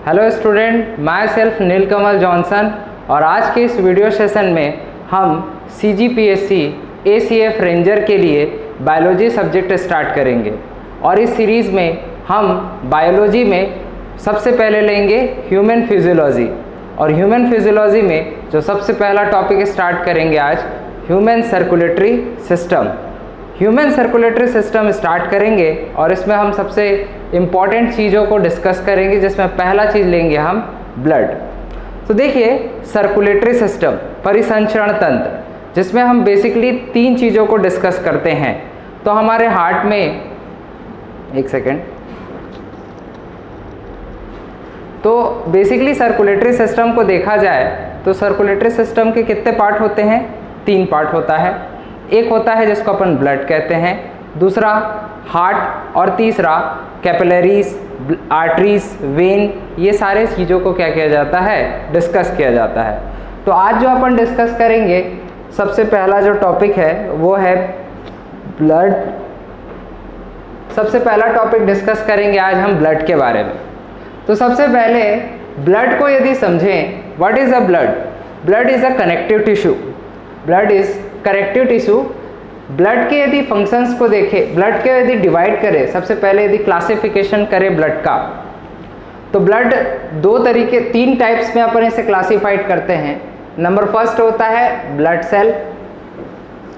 Hello student, my self Neelkamal Johnson और आज के इस वीडियो सेशन में हम CGPSC ACF रेंजर के लिए बायोलॉजी सब्जेक्ट स्टार्ट करेंगे। और इस सीरीज़ में हम बायोलॉजी में सबसे पहले लेंगे ह्यूमन फिजियोलॉजी, और ह्यूमन फिजियोलॉजी में जो सबसे पहला टॉपिक स्टार्ट करेंगे आज human circulatory system. Human circulatory system start करेंगे और इसमें हम सबसे इम्पॉर्टेंट चीज़ों को डिस्कस करेंगे, जिसमें पहला चीज़ लेंगे हम ब्लड। तो देखिए, सर्कुलेटरी सिस्टम परिसंचरण तंत्र, जिसमें हम बेसिकली 3 चीज़ों को डिस्कस करते हैं। तो हमारे हार्ट में, एक सेकेंड, तो बेसिकली सर्कुलेटरी सिस्टम को देखा जाए तो सर्कुलेटरी सिस्टम के कितने पार्ट होते हैं? 3 पार्ट होता है। एक होता है जिसको अपन ब्लड कहते हैं, दूसरा हार्ट और तीसरा कैपिलरीज, आर्टरीज, वेन। ये सारे चीज़ों को क्या किया जाता है? डिस्कस किया जाता है। तो आज जो अपन डिस्कस करेंगे, सबसे पहला जो टॉपिक है वो है ब्लड। सबसे पहला टॉपिक डिस्कस करेंगे आज हम ब्लड के बारे में। तो सबसे पहले ब्लड को यदि समझें, what is a blood? Blood is a connective tissue. Blood is connective tissue. Blood के यदि फंक्शंस को देखें, ब्लड के यदि डिवाइड करें, सबसे पहले यदि क्लासिफिकेशन करें ब्लड का, तो ब्लड 3 टाइप्स में अपन इसे क्लासिफाइड करते हैं। नंबर फर्स्ट होता है ब्लड सेल।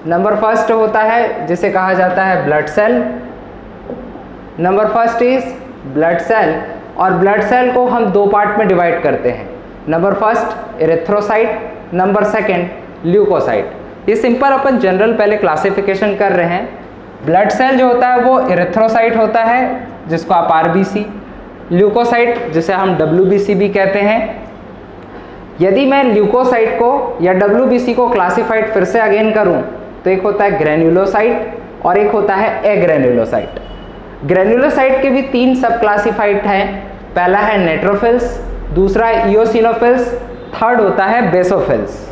नंबर फर्स्ट होता है जिसे कहा जाता है blood cell. Number first is blood cell. और ब्लड सेल को हम 2 पार्ट में डिवाइड करते हैं। Number first erythrocyte, number second leukocyte. ये सिंपल अपन जनरल पहले क्लासिफिकेशन कर रहे हैं। ब्लड सेल जो होता है वो एरिथ्रोसाइट होता है, जिसको आप RBC, ल्यूकोसाइट जिसे हम WBC भी कहते हैं। यदि मैं ल्यूकोसाइट को या WBC को क्लासिफाइड फिर से अगेन करूं, तो एक होता है ग्रेन्युलोसाइट और एक होता है एग्रेन्युलोसाइट। ग्रेन्युलोसाइट के भी 3 सब क्लासिफाइड हैं। पहला है नेट्रोफिल्स, दूसरा इओसिनोफिल्स, थर्ड होता है बेसोफिल्स।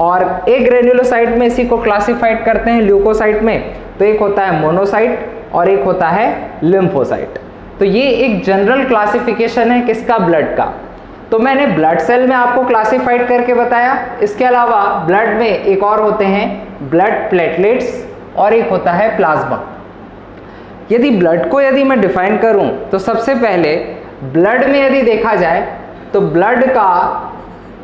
और एक ग्रेन्युलोसाइट में इसी को क्लासिफाइड करते हैं ल्यूकोसाइट में, तो एक होता है मोनोसाइट और एक होता है लिम्फोसाइट। तो ये एक जनरल क्लासिफिकेशन है किसका? ब्लड का। तो मैंने ब्लड सेल में आपको क्लासिफाइड करके बताया। इसके अलावा ब्लड में एक और होते हैं ब्लड प्लेटलेट्स और एक होता है प्लाज्मा। यदि ब्लड को यदि मैं डिफाइन करूं, तो सबसे पहले ब्लड में यदि देखा जाए तो ब्लड का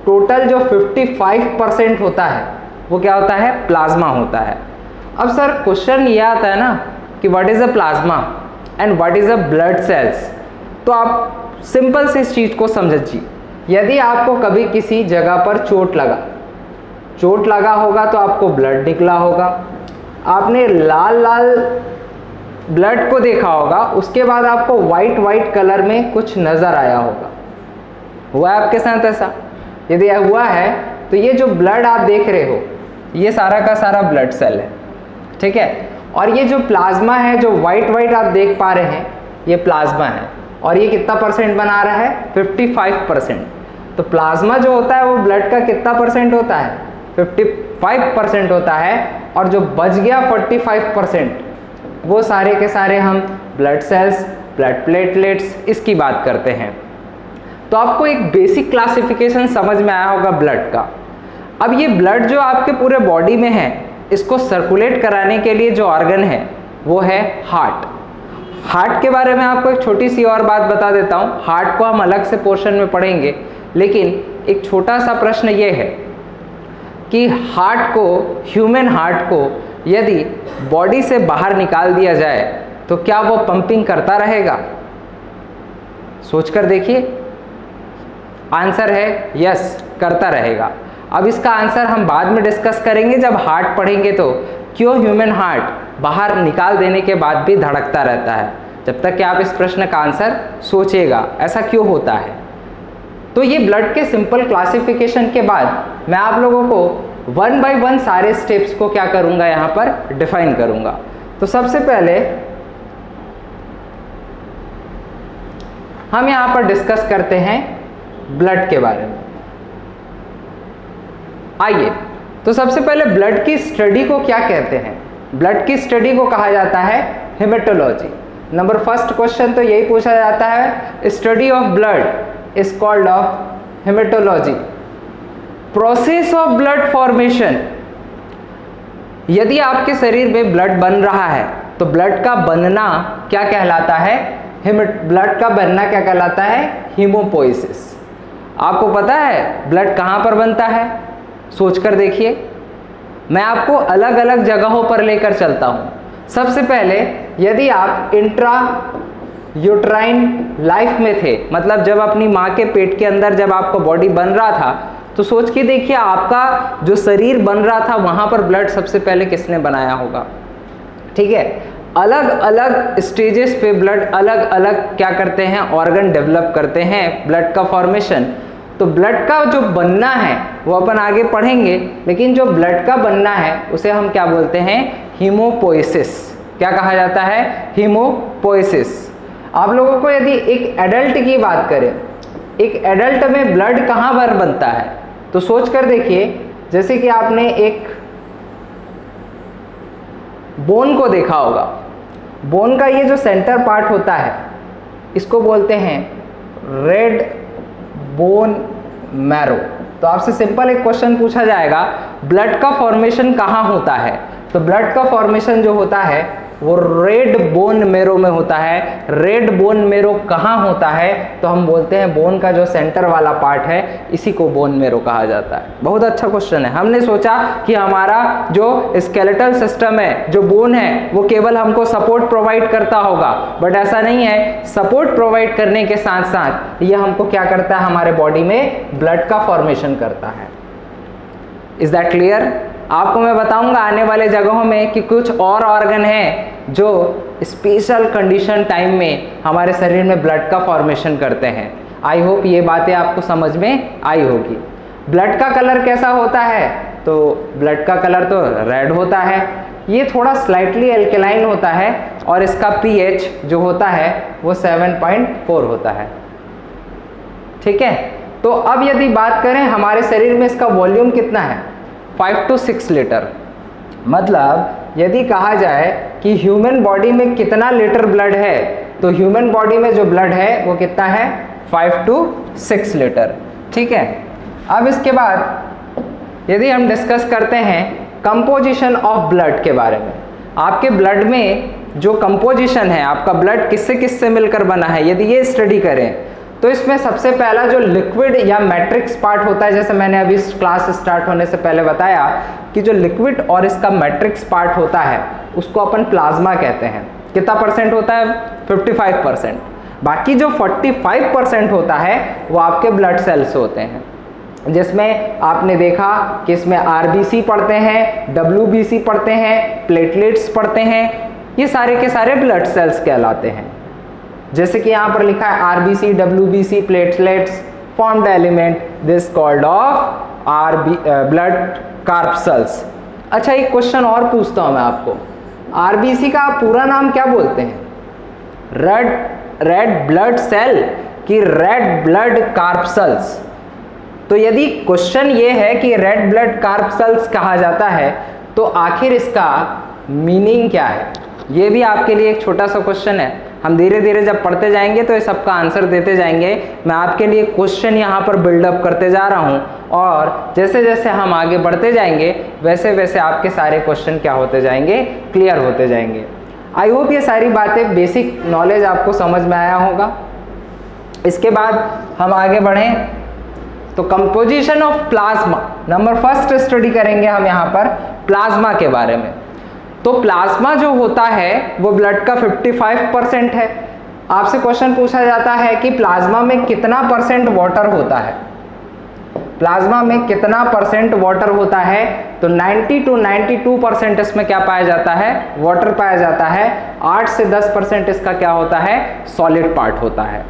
टोटल जो 55% होता है वो क्या होता है? प्लाज्मा होता है। अब सर क्वेश्चन ये आता है ना कि what is a plasma and what is a blood cells. तो आप सिंपल से इस चीज़ को समझिए। यदि आपको कभी किसी जगह पर चोट लगा होगा तो आपको ब्लड निकला होगा। आपने लाल लाल ब्लड को देखा होगा, उसके बाद आपको वाइट कलर में कुछ नज़र आया होगा। हुआ है आपके साथ ऐसा? यदि हुआ है तो ये जो ब्लड आप देख रहे हो, ये सारा का सारा ब्लड सेल है, ठीक है। और ये जो प्लाज्मा है, जो वाइट आप देख पा रहे हैं, ये प्लाज्मा है। और ये कितना परसेंट बना रहा है? 55%। तो प्लाज्मा जो होता है वो ब्लड का कितना परसेंट होता है? 55% होता है। और जो बच गया 45%, वो सारे के सारे हम ब्लड सेल्स, ब्लड प्लेटलेट्स, इसकी बात करते हैं। तो आपको एक बेसिक क्लासिफिकेशन समझ में आया होगा ब्लड का। अब ये ब्लड जो आपके पूरे बॉडी में है, इसको सर्कुलेट कराने के लिए जो ऑर्गन है वो है हार्ट। हार्ट के बारे में आपको एक छोटी सी और बात बता देता हूँ। हार्ट को हम अलग से पोर्शन में पढ़ेंगे, लेकिन एक छोटा सा प्रश्न ये है कि हार्ट को, ह्यूमन हार्ट को यदि बॉडी से बाहर निकाल दिया जाए तो क्या वो पंपिंग करता रहेगा? सोचकर देखिए। आंसर है यस, करता रहेगा। अब इसका आंसर हम बाद में डिस्कस करेंगे जब हार्ट पढ़ेंगे, तो क्यों ह्यूमन हार्ट बाहर निकाल देने के बाद भी धड़कता रहता है। जब तक कि आप इस प्रश्न का आंसर सोचेगा ऐसा क्यों होता है। तो ये ब्लड के सिंपल क्लासिफिकेशन के बाद मैं आप लोगों को 1 by 1 सारे स्टेप्स को क्या करूंगा, यहाँ पर डिफाइन करूंगा। तो सबसे पहले हम यहाँ पर डिस्कस करते हैं ब्लड के बारे में। आइए, तो सबसे पहले ब्लड की स्टडी को क्या कहते हैं? ब्लड की स्टडी को कहा जाता है हेमेटोलॉजी। नंबर फर्स्ट क्वेश्चन तो यही पूछा जाता है, study of blood is called off haematology, process of blood formation. यदि आपके शरीर में ब्लड बन रहा है तो ब्लड का बनना क्या कहलाता है? ब्लड का बनना क्या कहलाता है? हीमोपोइसिस। आपको पता है ब्लड कहाँ पर बनता है? सोच कर देखिए, मैं आपको अलग अलग जगहों पर लेकर चलता हूँ। सबसे पहले यदि आप इंट्रा यूट्राइन लाइफ में थे, मतलब जब अपनी माँ के पेट के अंदर जब आपको बॉडी बन रहा था, तो सोच के देखिए आपका जो शरीर बन रहा था वहाँ पर ब्लड सबसे पहले किसने बनाया होगा? ठीक है, अलग अलग स्टेजेस पे ब्लड अलग अलग क्या करते हैं? ऑर्गन डेवलप करते हैं, ब्लड का फॉर्मेशन। तो ब्लड का जो बनना है वो अपन आगे पढ़ेंगे, लेकिन जो ब्लड का बनना है उसे हम क्या बोलते हैं? हीमोपोइसिस। क्या कहा जाता है? हीमोपोइसिस। आप लोगों को यदि एक एडल्ट की बात करें, एक एडल्ट में ब्लड कहाँ पर बनता है, तो सोच कर देखिए, जैसे कि आपने एक बोन को देखा होगा। बोन का ये जो सेंटर पार्ट होता है इसको बोलते हैं रेड बोन मैरो। तो आपसे सिंपल एक क्वेश्चन पूछा जाएगा, ब्लड का फॉर्मेशन कहाँ होता है? तो ब्लड का फॉर्मेशन जो होता है वो रेड बोन मेरो में होता है। रेड बोन मेरो कहाँ होता है? तो हम बोलते हैं बोन का जो सेंटर वाला पार्ट है इसी को बोन मेरो कहा जाता है। बहुत अच्छा क्वेश्चन है। हमने सोचा कि हमारा जो स्केलेटल सिस्टम है, जो बोन है, वो केवल हमको सपोर्ट प्रोवाइड करता होगा, बट ऐसा नहीं है। सपोर्ट प्रोवाइड करने के साथ साथ ये हमको क्या करता है? हमारे बॉडी में ब्लड का फॉर्मेशन करता है। Is that clear? आपको मैं बताऊंगा आने वाले जगहों में कि कुछ और ऑर्गन हैं जो स्पेशल कंडीशन टाइम में हमारे शरीर में ब्लड का फॉर्मेशन करते हैं। आई होप ये बातें आपको समझ में आई होगी। ब्लड का कलर कैसा होता है? तो ब्लड का कलर तो रेड होता है। ये थोड़ा स्लाइटली एल्केलाइन होता है और इसका पीएच जो होता है वो 7.4 होता है। ठीक है, तो अब यदि बात करें हमारे शरीर में इसका वॉल्यूम कितना है? 5 to 6 लीटर। मतलब यदि कहा जाए कि ह्यूमन बॉडी में कितना लीटर ब्लड है, तो ह्यूमन बॉडी में जो ब्लड है वो कितना है? 5 to 6 लीटर। ठीक है, अब इसके बाद यदि हम डिस्कस करते हैं कंपोजिशन ऑफ ब्लड के बारे में। आपके ब्लड में जो कंपोजिशन है, आपका ब्लड किससे किससे मिलकर बना है, यदि ये स्टडी करें तो इसमें सबसे पहला जो लिक्विड या मैट्रिक्स पार्ट होता है, जैसे मैंने अभी क्लास स्टार्ट होने से पहले बताया कि जो लिक्विड और इसका मैट्रिक्स पार्ट होता है उसको अपन प्लाज्मा कहते हैं। कितना परसेंट होता है? 55%। बाकी जो 45% होता है वो आपके ब्लड सेल्स होते हैं, जिसमें आपने देखा कि इसमें आरबीसी पढ़ते हैं, डब्ल्यूबीसी पढ़ते हैं, प्लेटलेट्स पढ़ते हैं। ये सारे के सारे ब्लड सेल्स कहलाते हैं। जैसे कि यहाँ पर लिखा है RBC, WBC, platelets formed element this called of blood corpuscles. अच्छा, एक क्वेश्चन और पूछता हूँ मैं आपको, आरबीसी का पूरा नाम क्या बोलते हैं? रेड ब्लड सेल कि रेड ब्लड कार्पसेल्स? तो यदि क्वेश्चन ये है कि रेड ब्लड कार्पसेल्स कहा जाता है तो आखिर इसका मीनिंग क्या है? ये भी आपके लिए एक छोटा सा क्वेश्चन है। हम धीरे धीरे जब पढ़ते जाएंगे तो ये सबका आंसर देते जाएंगे। मैं आपके लिए क्वेश्चन यहाँ पर बिल्डअप करते जा रहा हूँ और जैसे जैसे हम आगे बढ़ते जाएंगे वैसे वैसे आपके सारे क्वेश्चन क्या होते जाएंगे? क्लियर होते जाएंगे। आई होप ये सारी बातें, बेसिक नॉलेज आपको समझ में आया होगा। इसके बाद हम आगे बढ़ें तो composition of plasma, number first study करेंगे हम यहाँ पर प्लाज्मा के बारे में। तो प्लाज्मा जो होता है वो ब्लड का 55% है। आपसे क्वेश्चन पूछा जाता है कि प्लाज्मा में कितना परसेंट वाटर होता है? प्लाज्मा में कितना परसेंट वाटर होता है? तो 90 to 92% इसमें क्या पाया जाता है? वाटर पाया जाता है। 8 से 10% इसका क्या होता है? सॉलिड पार्ट होता है।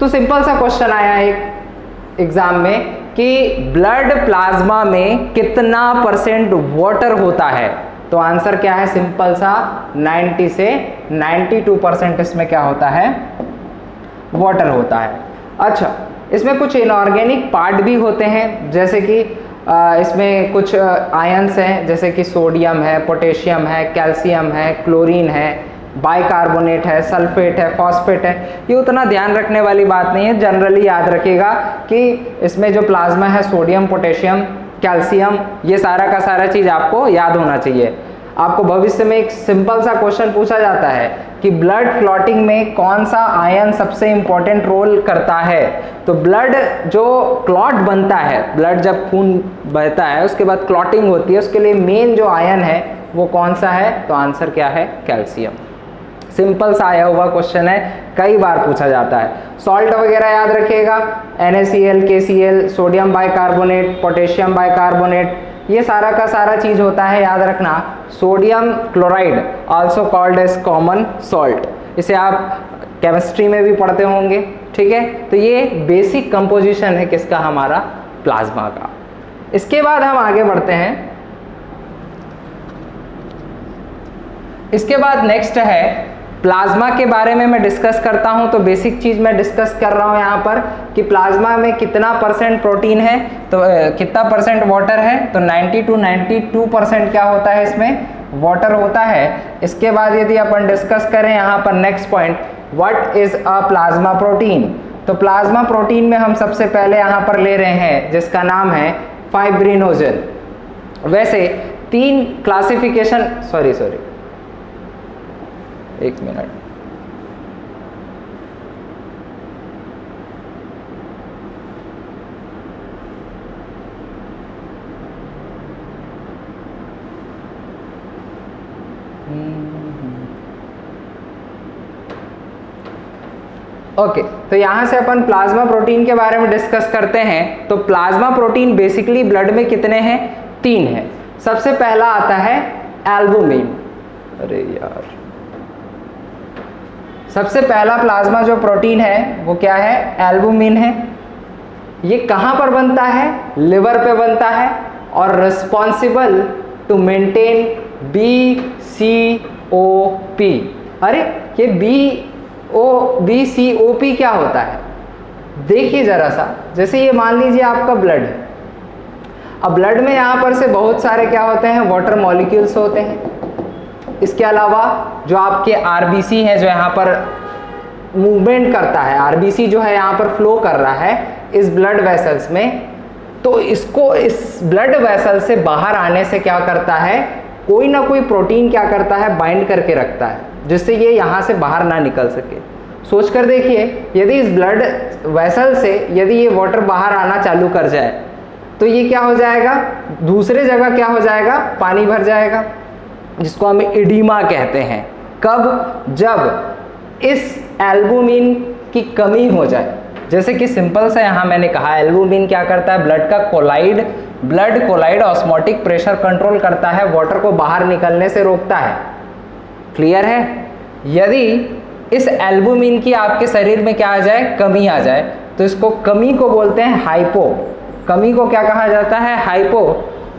तो सिंपल सा क्वेश्चन आया एक एग्जाम में कि ब्लड प्लाज्मा में कितना परसेंट वाटर होता है? तो आंसर क्या है? सिंपल सा 90 से 92% इसमें क्या होता है? वाटर होता है। अच्छा, इसमें कुछ इनऑर्गेनिक पार्ट भी होते हैं, जैसे कि इसमें कुछ आयंस हैं, जैसे कि सोडियम है, पोटेशियम है, कैल्शियम है, क्लोरीन है, बाइकार्बोनेट है, सल्फेट है, फॉस्फेट है, ये उतना ध्यान रखने वाली बात नहीं है। जनरली याद रखिएगा कि इसमें जो प्लाज्मा है सोडियम, पोटेशियम, कैल्शियम, ये सारा का सारा चीज़ आपको याद होना चाहिए। आपको भविष्य में एक सिंपल सा क्वेश्चन पूछा जाता है कि ब्लड क्लॉटिंग में कौन सा आयन सबसे इंपॉर्टेंट रोल करता है। तो ब्लड जो क्लॉट बनता है, ब्लड जब खून बहता है उसके बाद क्लॉटिंग होती है, उसके लिए मेन जो आयन है वो कौन सा है? तो आंसर क्या है? कैल्शियम। सिंपल सा आया हुआ क्वेश्चन है, कई बार पूछा जाता है। सॉल्ट वगैरह याद रखिएगा, NaCl, KCl, sodium bicarbonate, potassium bicarbonate, ये सारा का सारा चीज होता है, याद रखना। Sodium chloride also called as common salt, इसे आप केमिस्ट्री में भी पढ़ते होंगे, ठीक है। तो ये बेसिक कंपोजिशन है किसका? हमारा प्लाज्मा का। इसके बाद हम आगे बढ़ते हैं। इसके बाद नेक्स्ट है प्लाज्मा के बारे में मैं डिस्कस करता हूं। तो बेसिक चीज मैं डिस्कस कर रहा हूं यहाँ पर कि प्लाज्मा में कितना % प्रोटीन है, तो कितना % वाटर है। तो 90 to 92% क्या होता है? इसमें वाटर होता है। इसके बाद यदि अपन डिस्कस करें यहाँ पर next point, what is a plasma protein. तो प्लाज्मा प्रोटीन में हम सबसे पहले यहाँ पर ले रहे हैं जिसका नाम है फाइब्रिनोजन। वैसे 3 क्लासिफिकेशन, सॉरी एक मिनट, ओके। तो यहां से अपन प्लाज्मा प्रोटीन के बारे में डिस्कस करते हैं। तो प्लाज्मा प्रोटीन बेसिकली ब्लड में कितने हैं? 3 हैं। सबसे पहला आता है एल्बुमिन। अरे यार, सबसे पहला प्लाज्मा जो प्रोटीन है वो क्या है? एल्बुमिन है। ये कहाँ पर बनता है? लिवर पे बनता है और रिस्पॉन्सिबल टू मेंटेन BCOP। अरे ये BCOP क्या होता है? देखिए जरा सा, जैसे ये मान लीजिए आपका ब्लड है। अब ब्लड में यहाँ पर से बहुत सारे क्या होते हैं? वाटर मॉलिक्यूल्स होते हैं। इसके अलावा जो आपके RBC है जो यहाँ पर मूवमेंट करता है, RBC जो है यहाँ पर फ्लो कर रहा है इस ब्लड वेसल्स में, तो इसको इस ब्लड वेसल से बाहर आने से क्या करता है? कोई ना कोई प्रोटीन क्या करता है? बाइंड करके रखता है जिससे ये यहाँ से बाहर ना निकल सके। सोच कर देखिए, यदि इस ब्लड वेसल से यदि ये वाटर बाहर आना चालू कर जाए तो ये क्या हो जाएगा? दूसरे जगह क्या हो जाएगा? पानी भर जाएगा, जिसको हम एडिमा कहते हैं। कब? जब इस एल्बुमिन की कमी हो जाए। जैसे कि सिंपल सा यहाँ मैंने कहा, एल्बुमिन क्या करता है? Blood colloid osmotic pressure control करता है, वाटर को बाहर निकलने से रोकता है। क्लियर है? यदि इस एल्बुमिन की आपके शरीर में क्या आ जाए? कमी आ जाए, तो इसको कमी को बोलते हैं हाइपो। कमी को क्या कहा जाता है? हाइपो।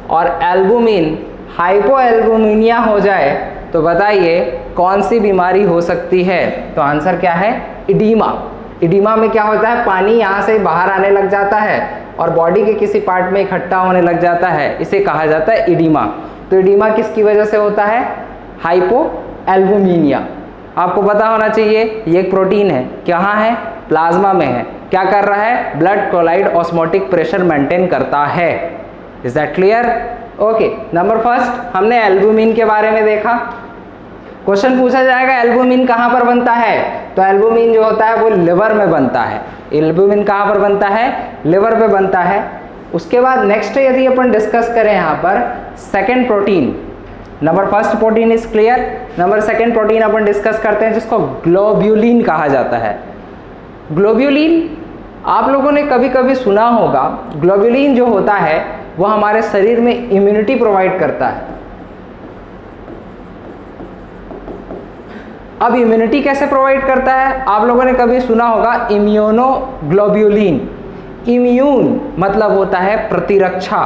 और एल्बुमिन हाइपो एल्बुमिनिया हो जाए तो बताइए कौन सी बीमारी हो सकती है? तो आंसर क्या है? इडीमा। इडीमा में क्या होता है? पानी यहाँ से बाहर आने लग जाता है और बॉडी के किसी पार्ट में इकट्ठा होने लग जाता है, इसे कहा जाता है इडीमा। तो इडीमा किसकी वजह से होता है? हाइपो एल्बुमिनिया। आपको पता होना चाहिए ये एक प्रोटीन है, कहाँ है? प्लाज्मा में है। क्या कर रहा है? Blood colloid osmotic pressure maintain करता है। Is that clear? Okay. Number first हमने एल्बुमिन के बारे में देखा। क्वेश्चन पूछा जाएगा एल्बुमिन कहाँ पर बनता है? तो एल्बुमिन जो होता है वो लिवर में बनता है। एल्बुमिन कहाँ पर बनता है? लिवर पे बनता है। उसके बाद नेक्स्ट यदि अपन डिस्कस करें यहाँ पर second protein, number first protein is clear. Number second protein upon discuss करते हैं जिसको ग्लोब्यूलिन कहा जाता है। ग्लोब्यूलिन आप लोगों ने कभी कभी सुना होगा। ग्लोब्यूलिन जो होता है वो हमारे शरीर में इम्यूनिटी प्रोवाइड करता है। अब इम्यूनिटी कैसे प्रोवाइड करता है? आप लोगों ने कभी सुना होगा इम्यूनोग्लोब्यूलिन। इम्यून मतलब होता है प्रतिरक्षा।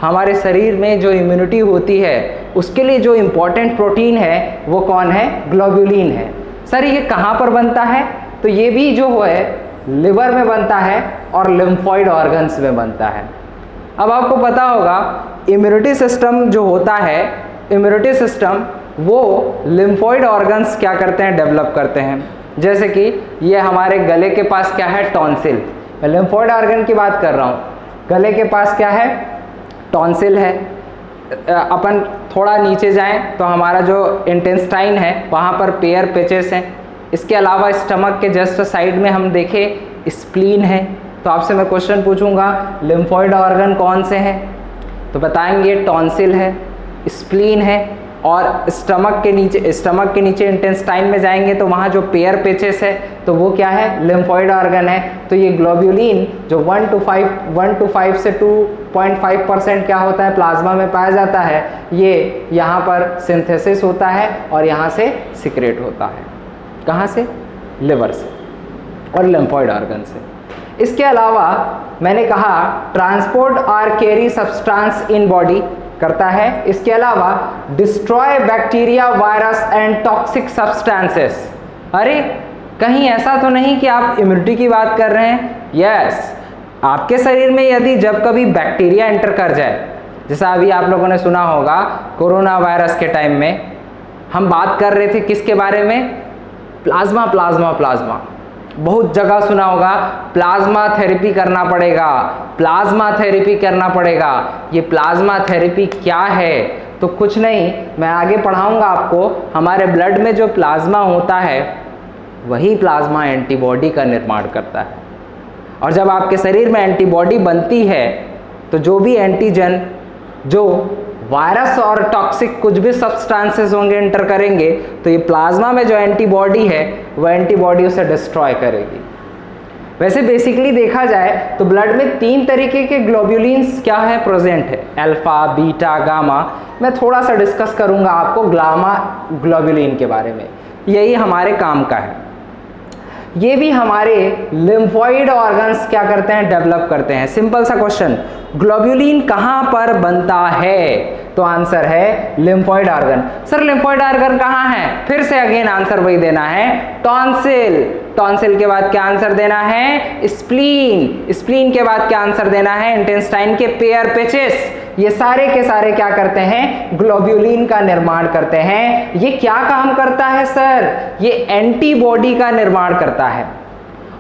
हमारे शरीर में जो इम्यूनिटी होती है उसके लिए जो इम्पोर्टेंट प्रोटीन है वो कौन है? ग्लोब्यूलिन है। सर ये कहाँ पर बनता है? तो ये भी जो है लिवर में बनता है और लिम्फॉइड ऑर्गन्स में बनता है। अब आपको पता होगा इम्यूनिटी सिस्टम जो होता है, इम्यूनिटी सिस्टम वो लिम्फोइड ऑर्गन्स क्या करते हैं, डेवलप करते हैं। जैसे कि ये हमारे गले के पास क्या है, टॉन्सिल। मैं लिम्फोइड ऑर्गन की बात कर रहा हूँ। गले के पास क्या है, टॉन्सिल है। अपन थोड़ा नीचे जाएं तो हमारा जो इंटेस्टाइन है वहाँ पर पेयर पेचेस हैं। इसके अलावा स्टमक के जस्ट साइड में हम देखें स्प्लीन है। तो आपसे मैं क्वेश्चन पूछूंगा लिम्फोइड ऑर्गन कौन से हैं, तो बताएंगे टॉन्सिल है, स्प्लीन है, और स्टमक के नीचे इंटेस्टाइन में जाएंगे तो वहाँ जो पेयर पेचेस है तो वो क्या है, लिम्फोइड ऑर्गन है। तो ये ग्लोब्यूलिन जो 1 to 5 से 2.5% क्या होता है, प्लाज्मा में पाया जाता है, ये यहाँ पर सिंथेसिस होता है और यहाँ से सिक्रेट होता है। कहाँ से, लिवर से और लिम्फोइड ऑर्गन से। इसके अलावा मैंने कहा ट्रांसपोर्ट और कैरी सब्सटेंस इन बॉडी करता है। इसके अलावा destroy bacteria, virus and toxic substances. अरे कहीं ऐसा तो नहीं कि आप इम्यूनिटी की बात कर रहे हैं? यस, आपके शरीर में यदि जब कभी बैक्टीरिया एंटर कर जाए, जैसा अभी आप लोगों ने सुना होगा कोरोना वायरस के टाइम में हम बात कर रहे थे किसके बारे में, प्लाज्मा प्लाज्मा प्लाज्मा। बहुत जगह सुना होगा प्लाज्मा थेरेपी करना पड़ेगा, प्लाज्मा थेरेपी करना पड़ेगा। ये प्लाज्मा थेरेपी क्या है, तो कुछ नहीं, मैं आगे पढ़ाऊंगा आपको। हमारे ब्लड में जो प्लाज्मा होता है वही प्लाज्मा एंटीबॉडी का निर्माण करता है। और जब आपके शरीर में एंटीबॉडी बनती है तो जो भी एंटीजन, जो वायरस और टॉक्सिक कुछ भी सब्सटेंसेस होंगे एंटर करेंगे, तो ये प्लाज्मा में जो एंटीबॉडी है वह एंटीबॉडी उसे डिस्ट्रॉय करेगी। वैसे बेसिकली देखा जाए तो ब्लड में 3 तरीके के ग्लोब्यूलिन्स क्या है, प्रेजेंट है, अल्फा, बीटा, गामा। मैं थोड़ा सा डिस्कस करूंगा आपको गामा ग्लोब्यूलिन के बारे में, यही हमारे काम का है। ये भी हमारे लिम्फोइड ऑर्गन्स क्या करते हैं, डेवलप करते हैं। सिंपल सा क्वेश्चन, ग्लोब्यूलिन कहाँ पर बनता है, तो आंसर है lymphoid organ. Sir lymphoid organ कहाँ है, फिर से अगेन आंसर वही देना है, टॉन्सिल। टॉन्सिल के बाद क्या आंसर देना है, स्प्लीन। स्प्लीन के बाद क्या आंसर देना है, इंटेस्टाइन के पेयर पेचेस। ये सारे के सारे क्या करते हैं, ग्लोब्यूलिन का निर्माण करते हैं। ये क्या काम करता है सर, ये एंटीबॉडी का निर्माण करता है।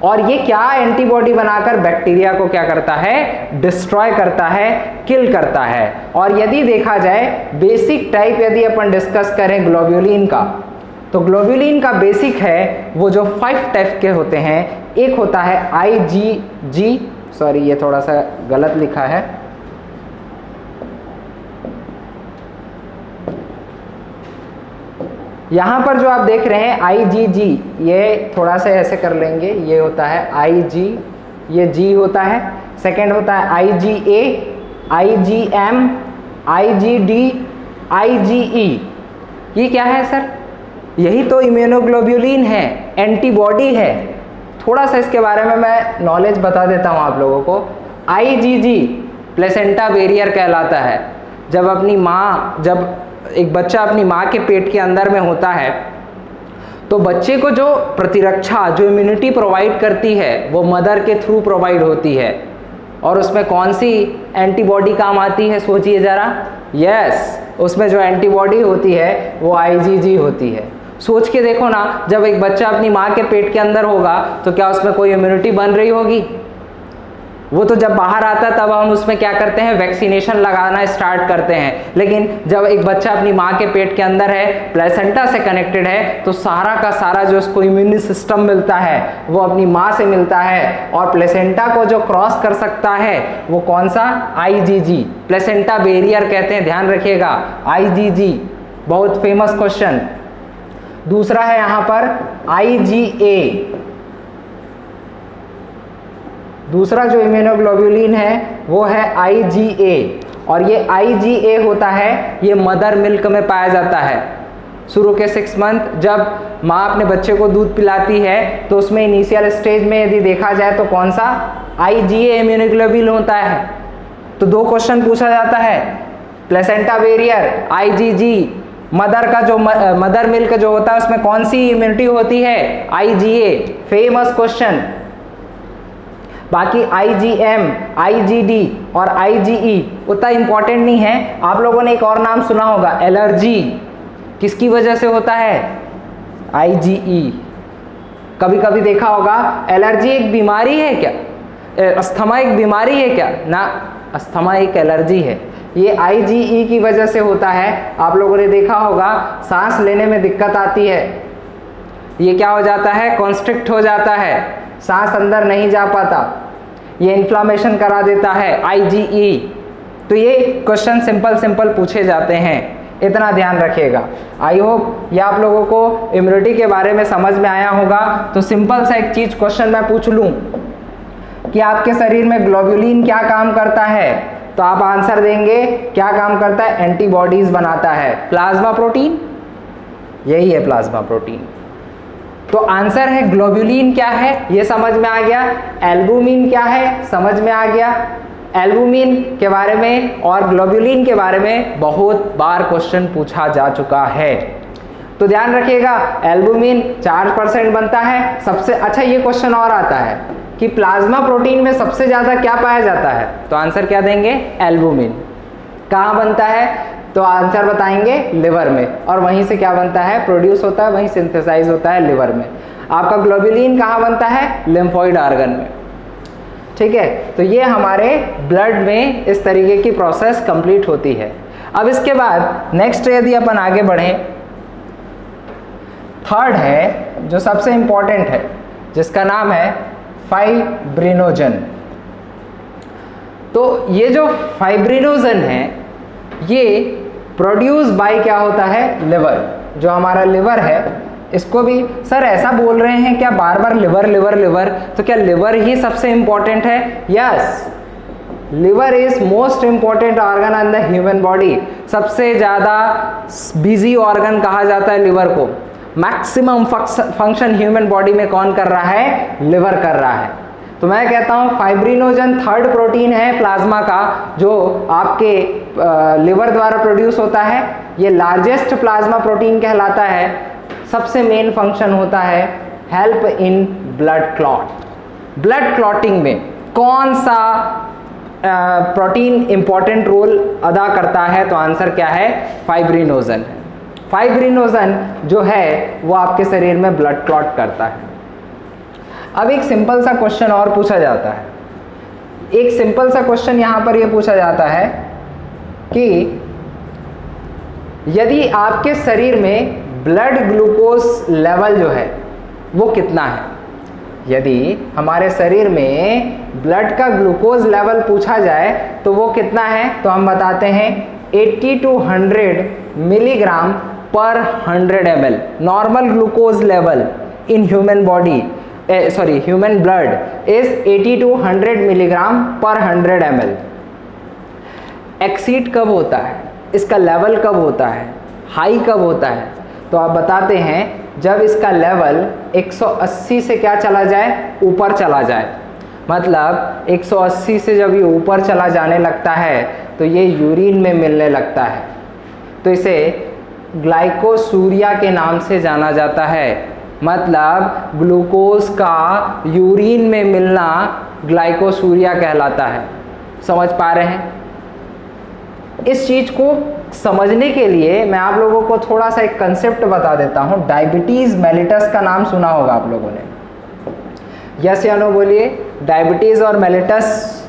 और ये क्या एंटीबॉडी बनाकर बैक्टीरिया को क्या करता है, डिस्ट्रॉय करता है, किल करता है। और यदि देखा जाए बेसिक टाइप यदि अपन डिस्कस करें ग्लोब्यूलिन का, तो ग्लोब्यूलिन का बेसिक है वो जो 5 टाइप के होते हैं। एक होता है IgG, सॉरी ये थोड़ा सा गलत लिखा है, यहाँ पर जो आप देख रहे हैं IgG, ये थोड़ा सा ऐसे कर लेंगे, ये होता है IG, ये G होता है। सेकेंड होता है IgA, IgM, IgD, IgE। ये क्या है सर, यही तो इम्यूनोग्लोब्यूलिन है, एंटीबॉडी है। थोड़ा सा इसके बारे में मैं नॉलेज बता देता हूँ आप लोगों को। IgG प्लेसेंटा बैरियर कहलाता है। जब एक बच्चा अपनी माँ के पेट के अंदर में होता है तो बच्चे को जो प्रतिरक्षा, जो इम्यूनिटी प्रोवाइड करती है वो मदर के थ्रू प्रोवाइड होती है। और उसमें कौन सी एंटीबॉडी काम आती है, सोचिए ज़रा। यस, उसमें जो एंटीबॉडी होती है वो IgG होती है। सोच के देखो ना, जब एक बच्चा अपनी माँ के पेट के अंदर होगा तो क्या उसमें कोई इम्यूनिटी बन रही होगी? वो तो जब बाहर आता है तब हम उसमें क्या करते हैं, वैक्सीनेशन लगाना स्टार्ट करते हैं। लेकिन जब एक बच्चा अपनी माँ के पेट के अंदर है, प्लेसेंटा से कनेक्टेड है, तो सारा का सारा जो उसको इम्यून सिस्टम मिलता है वो अपनी माँ से मिलता है। और प्लेसेंटा को जो क्रॉस कर सकता है वो कौन सा, IgG, प्लेसेंटा बैरियर कहते हैं, ध्यान रखिएगा, IgG। बहुत फेमस क्वेश्चन। दूसरा है यहाँ पर IgA। दूसरा जो इम्यूनोग्लोब्यूलिन है वो है IgA। और ये IgA होता है, ये मदर मिल्क में पाया जाता है। शुरू के 6 मंथ जब माँ अपने बच्चे को दूध पिलाती है तो उसमें इनिशियल स्टेज में यदि देखा जाए तो कौन सा, IgA इम्यूनोग्लोब्यूलिन होता है। तो 2 क्वेश्चन पूछा जाता है, प्लेसेंटा बैरियर, IgG, मदर का जो मदर मिल्क जो होता है उसमें कौन सी इम्यूनिटी होती है, IgA। Famous question. बाकी IgM, IgD और IgE उतना इंपॉर्टेंट नहीं है। आप लोगों ने एक और नाम सुना होगा, एलर्जी। किसकी वजह से होता है? IgE। कभी कभी देखा होगा एलर्जी एक बीमारी है क्या? अस्थमा एक बीमारी है क्या? ना, अस्थमा एक एलर्जी है। ये IgE की वजह से होता है। आप लोगों ने देखा होगा सांस लेने में दिक्कत आती है, ये क्या हो जाता है? कॉन्स्ट्रिक्ट हो जाता है, सांस अंदर नहीं जा पाता, ये इन्फ्लामेशन करा देता है IgE। तो ये क्वेश्चन सिंपल पूछे जाते हैं, इतना ध्यान रखिएगा। आई होप ये आप लोगों को इम्यूनिटी के बारे में समझ में आया होगा। तो सिंपल सा एक चीज क्वेश्चन मैं पूछ लूं कि आपके शरीर में ग्लोब्यूलिन क्या काम करता है, तो आप आंसर देंगे क्या काम करता है? एंटीबॉडीज बनाता है। प्लाज्मा प्रोटीन, यही है प्लाज्मा प्रोटीन। तो आंसर है ग्लोब्यूलिन क्या है, ये समझ में आ गया। एल्बुमिन क्या है, समझ में आ गया। एल्बुमिन के बारे में और ग्लोब्यूलिन के बारे में बहुत बार क्वेश्चन पूछा जा चुका है, तो ध्यान रखिएगा। एल्बुमिन 4% बनता है। सबसे अच्छा ये क्वेश्चन और आता है कि प्लाज्मा प्रोटीन में सबसे ज़्यादा क्या पाया जाता है, तो आंसर क्या देंगे? एल्बुमिन। कहाँ बनता है, तो आंसर बताएंगे लिवर में, और वहीं से क्या बनता है? प्रोड्यूस होता है, वहीं सिंथेसाइज होता है लिवर में। आपका ग्लोब्यूलिन कहाँ बनता है? लिम्फोइड ऑर्गन में। ठीक है, तो ये हमारे ब्लड में इस तरीके की प्रोसेस कंप्लीट होती है। अब इसके बाद नेक्स्ट यदि अपन आगे बढ़ें, थर्ड है जो सबसे इंपॉर्टेंट है, जिसका नाम है फाइब्रिनोजन। तो ये जो फाइब्रिनोजन है ये प्रोड्यूस बाय क्या होता है? लिवर। जो हमारा लिवर है, इसको भी सर ऐसा बोल रहे हैं क्या बार बार लिवर लिवर लिवर, तो क्या लिवर ही सबसे इंपॉर्टेंट है? Yes, liver is most important organ in the human body. सबसे ज़्यादा बिजी ऑर्गन कहा जाता है लिवर को। मैक्सिमम फंक्शन ह्यूमन बॉडी में कौन कर रहा है? लिवर कर रहा है। तो मैं कहता हूँ फाइब्रिनोजन थर्ड प्रोटीन है प्लाज्मा का, जो आपके लिवर द्वारा प्रोड्यूस होता है। ये लार्जेस्ट प्लाज्मा प्रोटीन कहलाता है। सबसे मेन फंक्शन होता है help in blood clot. Blood clotting में कौन सा प्रोटीन इंपॉर्टेंट रोल अदा करता है, तो आंसर क्या है? फाइब्रिनोजन। फाइब्रिनोजन जो है वो आपके शरीर में ब्लड क्लॉट करता है। अब एक सिंपल सा क्वेश्चन और पूछा जाता है। एक सिंपल सा क्वेश्चन यहाँ पर ये पूछा जाता है कि यदि आपके शरीर में ब्लड ग्लूकोज लेवल जो है वो कितना है, यदि हमारे शरीर में ब्लड का ग्लूकोज लेवल पूछा जाए तो वो कितना है, तो हम बताते हैं 80 to 100 मिलीग्राम पर 100 ml। Normal glucose level in human body human blood is 80 to 100 milligram पर 100 ml। एक्सीड कब होता है, इसका लेवल कब होता है, हाई कब होता है, तो आप बताते हैं जब इसका लेवल 180 से क्या चला जाए? ऊपर चला जाए। मतलब 180 से जब ये ऊपर चला जाने लगता है तो ये यूरिन में मिलने लगता है, तो इसे ग्लाइकोसूरिया के नाम से जाना जाता है। मतलब ग्लूकोज का यूरिन में मिलना ग्लाइकोसूरिया कहलाता है। समझ पा रहे हैं? इस चीज़ को समझने के लिए मैं आप लोगों को थोड़ा सा एक कंसेप्ट बता देता हूँ। डायबिटीज़ मेलिटस का नाम सुना होगा आप लोगों ने, यस या नो बोलिए। डायबिटीज़ और मेलिटस,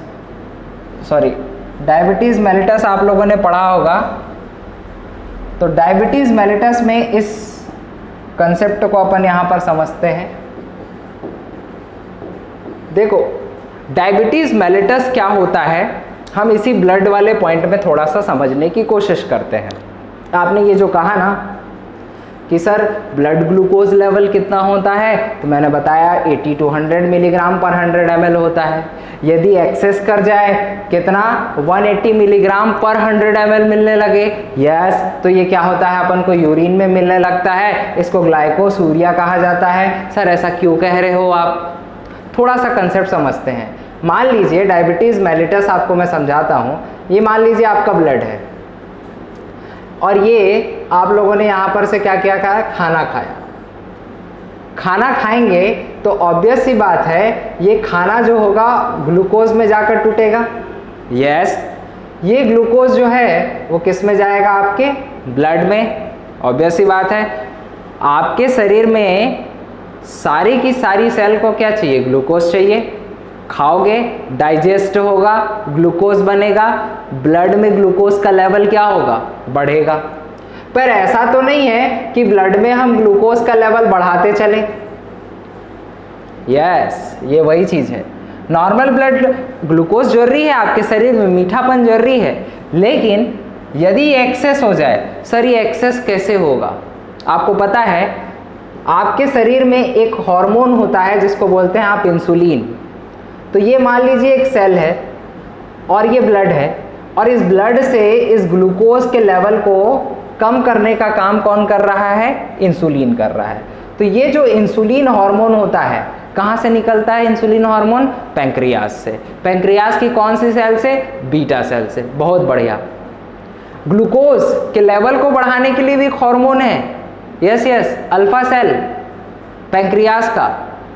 डायबिटीज़ मेलिटस आप लोगों ने पढ़ा होगा। तो डायबिटीज़ मेलिटस में इस कंसेप्ट को अपन यहाँ पर समझते हैं। देखो डायबिटीज़ मेलिटस क्या होता है, हम इसी ब्लड वाले पॉइंट में थोड़ा सा समझने की कोशिश करते हैं। आपने ये जो कहा ना कि सर ब्लड ग्लूकोज लेवल कितना होता है, तो मैंने बताया 80 to 100 मिलीग्राम पर 100 ml होता है। यदि एक्सेस कर जाए कितना, 180 मिलीग्राम पर 100 ml मिलने लगे, यस, तो ये क्या होता है, अपन को यूरिन में मिलने लगता है। इसको ग्लाइकोसूरिया कहा जाता है। सर ऐसा क्यों कह रहे हो आप? थोड़ा सा कंसेप्ट समझते हैं। मान लीजिए डायबिटीज़ मेलिटस आपको मैं समझाता हूँ। ये मान लीजिए आपका ब्लड है और ये आप लोगों ने यहाँ पर से क्या क्या खाया, खाना खाया। खाना खाएंगे तो ऑब्वियस सी बात है ये खाना जो होगा ग्लूकोज में जाकर टूटेगा। यस, ये ग्लूकोज जो है वो किस में जाएगा, आपके ब्लड में। ऑब्वियस सी बात है, आपके शरीर में सारी की सारी सेल को क्या चाहिए? ग्लूकोज चाहिए। खाओगे, डाइजेस्ट होगा, ग्लूकोज बनेगा, ब्लड में ग्लूकोज का लेवल क्या होगा? बढ़ेगा। पर ऐसा तो नहीं है कि ब्लड में हम ग्लूकोज का लेवल बढ़ाते चलें। यस, ये वही चीज़ है। नॉर्मल ब्लड ग्लूकोज जरूरी है, आपके शरीर में मीठापन जरूरी है, लेकिन यदि एक्सेस हो जाए, सर ये एक्सेस कैसे होगा? आपको पता है आपके शरीर में एक हार्मोन होता है जिसको बोलते हैं आप इंसुलिन। तो ये मान लीजिए एक सेल है और ये ब्लड है, और इस ब्लड से इस ग्लूकोज के लेवल को कम करने का काम कौन कर रहा है? इंसुलिन कर रहा है। तो ये जो इंसुलिन हार्मोन होता है, कहाँ से निकलता है इंसुलिन हार्मोन? पैंक्रियाज से। पैंक्रियाज की कौन सी सेल से? बीटा सेल से। बहुत बढ़िया। ग्लूकोज के लेवल को बढ़ाने के लिए भी एक हार्मोन है, yes yes, alpha cell pancreas का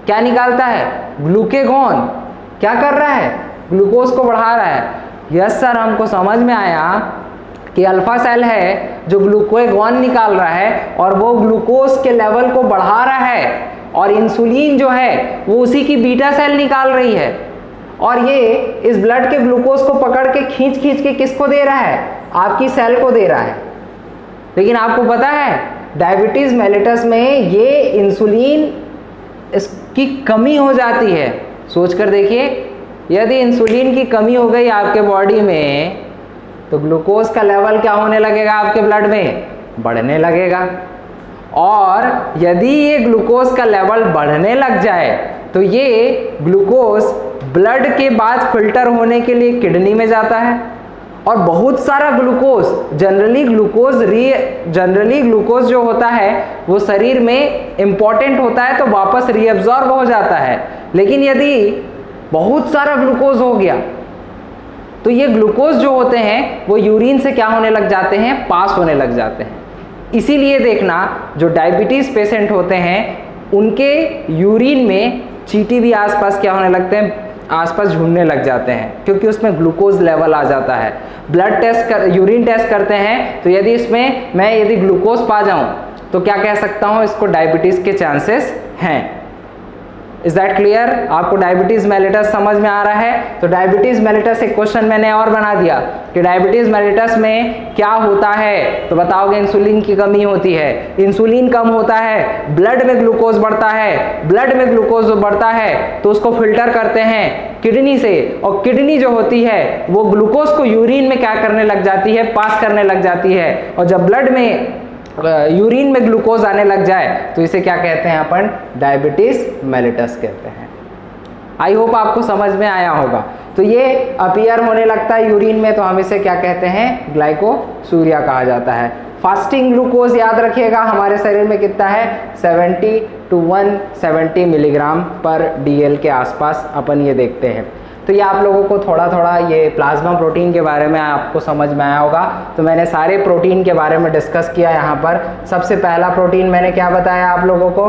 क्या निकालता है? ग्लूकेगॉन। क्या कर रहा है? ग्लूकोज को बढ़ा रहा है। यस सर, हमको समझ में आया कि अल्फा सेल है जो ग्लूकेगॉन निकाल रहा है और वो ग्लूकोज के लेवल को बढ़ा रहा है, और इंसुलिन जो है वो उसी की बीटा सेल निकाल रही है, और ये इस ब्लड के ग्लूकोज को पकड़ के खींच के किसको दे रहा है? आपकी सेल को दे रहा है। लेकिन आपको पता है डायबिटीज मेलिटस में ये इंसुलिन इसकी कमी हो जाती है। सोच कर देखिए, यदि इंसुलिन की कमी हो गई आपके बॉडी में तो ग्लूकोज का लेवल क्या होने लगेगा? आपके ब्लड में बढ़ने लगेगा। और यदि ये ग्लूकोज का लेवल बढ़ने लग जाए तो ये ग्लूकोज ब्लड के बाद फिल्टर होने के लिए किडनी में जाता है, और बहुत सारा ग्लूकोज जनरली ग्लूकोज जो होता है वो शरीर में इम्पॉर्टेंट होता है तो वापस रीअब्जॉर्ब हो जाता है। लेकिन यदि बहुत सारा ग्लूकोज हो गया तो ये ग्लूकोज जो होते हैं वो यूरिन से क्या होने लग जाते हैं? पास होने लग जाते हैं। इसीलिए देखना जो डायबिटीज पेशेंट होते हैं उनके यूरिन में चींटी भी आसपास क्या होने लगते हैं? आसपास झूमने लग जाते हैं, क्योंकि उसमें ग्लूकोज लेवल आ जाता है। ब्लड टेस्ट यूरिन टेस्ट करते हैं तो यदि इसमें मैं यदि ग्लूकोज पा जाऊं तो क्या कह सकता हूं? इसको डायबिटीज के चांसेस हैं। Is that clear? आपको डायबिटीज मेलिटस समझ में आ रहा है? तो डायबिटीज मेलिटस एक क्वेश्चन मैंने और बना दिया कि डायबिटीज मेलिटस में क्या होता है, तो बताओगे इंसुलिन की कमी होती है, इंसुलिन कम होता है, ब्लड में ग्लूकोज बढ़ता है, ब्लड में ग्लूकोज बढ़ता है तो उसको फिल्टर करते हैं किडनी से, और किडनी जो होती है वो ग्लूकोज को यूरिन में क्या करने लग जाती है? पास करने लग जाती है। और जब ब्लड में यूरिन में ग्लूकोज आने लग जाए तो इसे क्या कहते हैं? अपन डायबिटीज मेलिटस कहते हैं। आई होप आपको समझ में आया होगा। तो ये अपीयर होने लगता है यूरिन में तो हम इसे क्या कहते हैं? ग्लाइकोसूरिया कहा जाता है। फास्टिंग ग्लूकोज याद रखिएगा हमारे शरीर में कितना है? 70 to 170 मिलीग्राम पर DL के आसपास अपन ये देखते हैं। तो ये आप लोगों को थोड़ा थोड़ा ये प्लाज्मा प्रोटीन के बारे में आपको समझ में आया होगा। तो मैंने सारे प्रोटीन के बारे में डिस्कस किया यहाँ पर। सबसे पहला प्रोटीन मैंने क्या बताया आप लोगों को?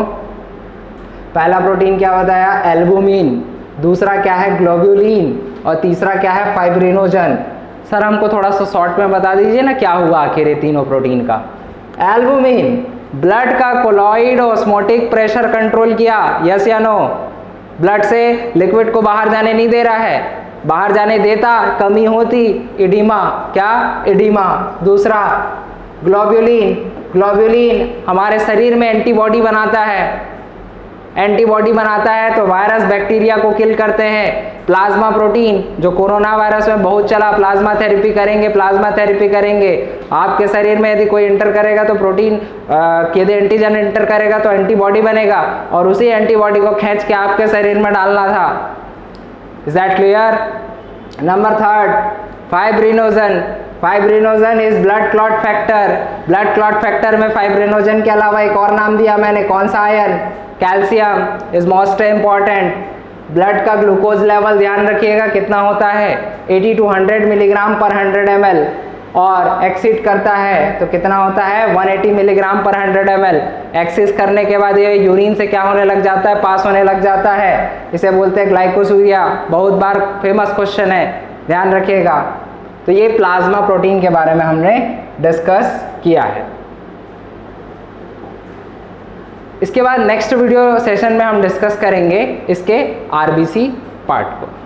पहला प्रोटीन क्या बताया? एल्बुमिन। दूसरा क्या है? ग्लोब्यूलिन। और तीसरा क्या है? फाइब्रिनोजन। सर हमको थोड़ा सा शॉर्ट में बता दीजिए ना क्या हुआ आखिर ये तीनों प्रोटीन का? एल्बुमिन ब्लड का कोलॉइड ऑस्मोटिक प्रेशर कंट्रोल किया, यस या नो? ब्लड से लिक्विड को बाहर जाने नहीं दे रहा है, बाहर जाने देता कमी होती इडिमा। क्या? इडिमा। दूसरा ग्लोब्यूलिन। ग्लोब्यूलिन हमारे शरीर में एंटीबॉडी बनाता है, एंटीबॉडी बनाता है तो वायरस बैक्टीरिया को किल करते हैं। प्लाज्मा प्रोटीन जो कोरोना वायरस में बहुत चला, प्लाज्मा थेरेपी करेंगे, प्लाज्मा थेरेपी करेंगे। आपके शरीर में यदि कोई इंटर करेगा तो प्रोटीन यदि एंटीजन इंटर करेगा तो एंटीबॉडी बनेगा, और उसी एंटीबॉडी को खींच के आपके शरीर में डालना था। Is that clear? Number third, fibrinogen. Fibrinogen is blood clot factor. Blood clot factor में फाइब्रिनोजन के अलावा एक और नाम दिया मैंने, कौन सा? Iron. Calcium is most important. Blood का ग्लूकोज लेवल ध्यान रखिएगा कितना होता है? 80 to 100 मिलीग्राम पर 100 ml, और एक्सीड करता है तो कितना होता है? 180 मिलीग्राम पर 100 ml। एक्सीड करने के बाद ये यूरिन से क्या होने लग जाता है? पास होने लग जाता है। इसे बोलते हैं ग्लाइकोसूरिया। बहुत बार फेमस क्वेश्चन है, ध्यान रखिएगा। तो ये प्लाज्मा प्रोटीन के बारे में हमने डिस्कस किया है। इसके बाद नेक्स्ट वीडियो सेशन में हम डिस्कस करेंगे इसके आरबीसी पार्ट को।